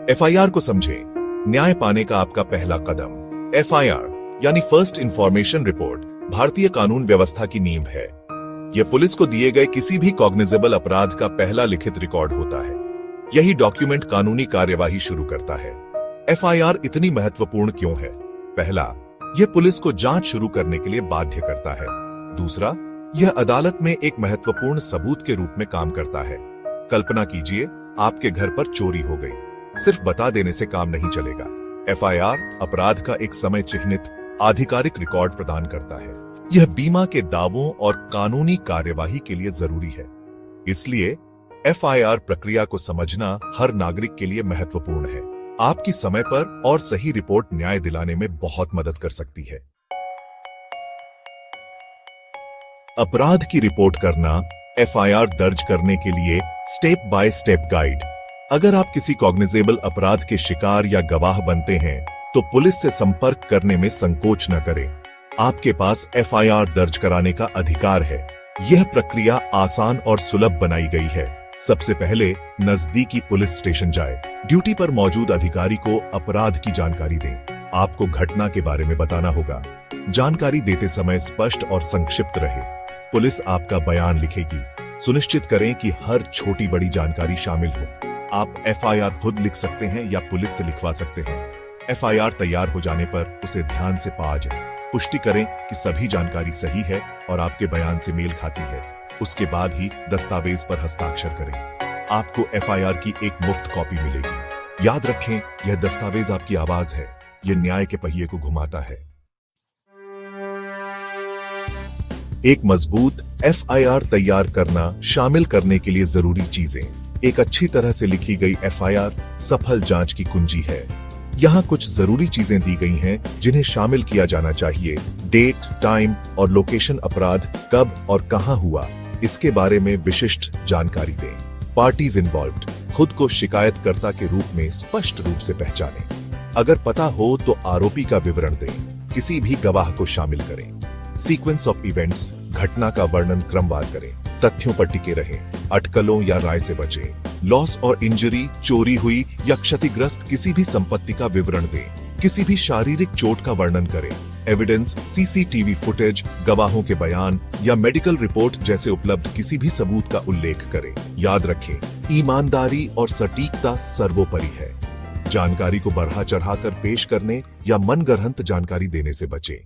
FIR को समझें। न्याय पाने का आपका पहला कदम। एफआईआर यानी फर्स्ट इंफॉर्मेशन रिपोर्ट भारतीय कानून व्यवस्था की नींव है। यह पुलिस को दिए गए किसी भी कॉग्निजेबल अपराध का पहला लिखित रिकॉर्ड होता है। यही डॉक्यूमेंट कानूनी कार्यवाही शुरू करता है। एफआईआर इतनी महत्वपूर्ण क्यों है? पहला, यह पुलिस को जांच शुरू करने के लिए बाध्य करता है। दूसरा, यह अदालत में एक महत्वपूर्ण सबूत के रूप में काम करता है। कल्पना कीजिए, आपके घर पर चोरी हो गई। सिर्फ बता देने से काम नहीं चलेगा। एफआईआर अपराध का एक समय चिह्नित आधिकारिक रिकॉर्ड प्रदान करता है। यह बीमा के दावों और कानूनी कार्यवाही के लिए जरूरी है। इसलिए एफआईआर प्रक्रिया को समझना हर नागरिक के लिए महत्वपूर्ण है। आपकी समय पर और सही रिपोर्ट न्याय दिलाने में बहुत मदद कर सकती है। अपराध की रिपोर्ट करना, एफआईआर दर्ज करने के लिए स्टेप बाय स्टेप गाइड। अगर आप किसी कॉग्निजेबल अपराध के शिकार या गवाह बनते हैं तो पुलिस से संपर्क करने में संकोच न करें। आपके पास एफआईआर दर्ज कराने का अधिकार है। यह प्रक्रिया आसान और सुलभ बनाई गई है। सबसे पहले नजदीकी पुलिस स्टेशन जाए। ड्यूटी पर मौजूद अधिकारी को अपराध की जानकारी दें। आपको घटना के बारे में बताना होगा। जानकारी देते समय स्पष्ट और संक्षिप्त रहे। पुलिस आपका बयान लिखेगी। सुनिश्चित करें कि हर छोटी बड़ी जानकारी शामिल हो। आप एफआईआर खुद लिख सकते हैं या पुलिस से लिखवा सकते हैं। एफआईआर तैयार हो जाने पर उसे ध्यान से पा जाए। पुष्टि करें कि सभी जानकारी सही है और आपके बयान से मेल खाती है। उसके बाद ही दस्तावेज पर हस्ताक्षर करें। आपको एफआईआर की एक मुफ्त कॉपी मिलेगी। याद रखें, यह दस्तावेज आपकी आवाज है। यह न्याय के पहिए को घुमाता है। एक मजबूत एफआईआर तैयार करना शामिल करने के लिए जरूरी चीजें। एक अच्छी तरह से लिखी गई एफआईआर सफल जांच की कुंजी है। यहाँ कुछ जरूरी चीजें दी गई हैं जिन्हें शामिल किया जाना चाहिए। डेट, टाइम और लोकेशन, अपराध कब और कहां हुआ, इसके बारे में विशिष्ट जानकारी दें। पार्टीज इन्वॉल्व्ड, खुद को शिकायतकर्ता के रूप में स्पष्ट रूप से पहचानें। अगर पता हो तो आरोपी का विवरण दें। किसी भी गवाह को शामिल करें। सीक्वेंस ऑफ इवेंट्स, घटना का वर्णन क्रमवार करें। तथ्यों पर टिके रहें। अटकलों या राय से बचें। लॉस और इंजरी, चोरी हुई या क्षतिग्रस्त किसी भी संपत्ति का विवरण दें। किसी भी शारीरिक चोट का वर्णन करें। एविडेंस, सीसीटीवी फुटेज, गवाहों के बयान या मेडिकल रिपोर्ट जैसे उपलब्ध किसी भी सबूत का उल्लेख करें। याद रखें, ईमानदारी और सटीकता सर्वोपरि है। जानकारी को बढ़ा चढ़ाकर पेश करने या मनगढ़ंत जानकारी देने से बचें।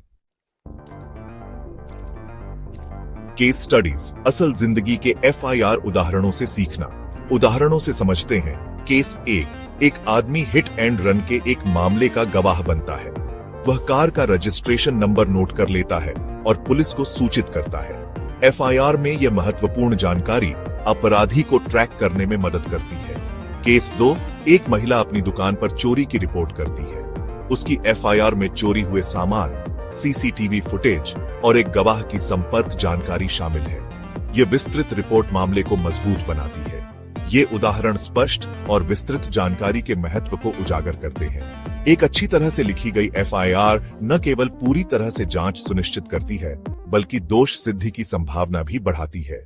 केस स्टडीज, असल जिंदगी के एफआईआर उदाहरणों से सीखना। उदाहरणों से समझते हैं। केस 1, एक आदमी हिट एंड रन के एक मामले का गवाह बनता है। वह कार का रजिस्ट्रेशन नंबर नोट कर लेता है और पुलिस को सूचित करता है। एफआईआर में यह महत्वपूर्ण जानकारी अपराधी को ट्रैक करने में मदद करती है। केस 2, एक महिला अपनी दुकान पर चोरी की रिपोर्ट करती है। उसकी एफआईआर में चोरी हुए सामान, सीसीटीवी फुटेज और एक गवाह की संपर्क जानकारी शामिल है। यह विस्तृत रिपोर्ट मामले को मजबूत बनाती है। ये उदाहरण स्पष्ट और विस्तृत जानकारी के महत्व को उजागर करते हैं। एक अच्छी तरह से लिखी गई एफआईआर न केवल पूरी तरह से जांच सुनिश्चित करती है, बल्कि दोष सिद्धि की संभावना भी बढ़ाती है।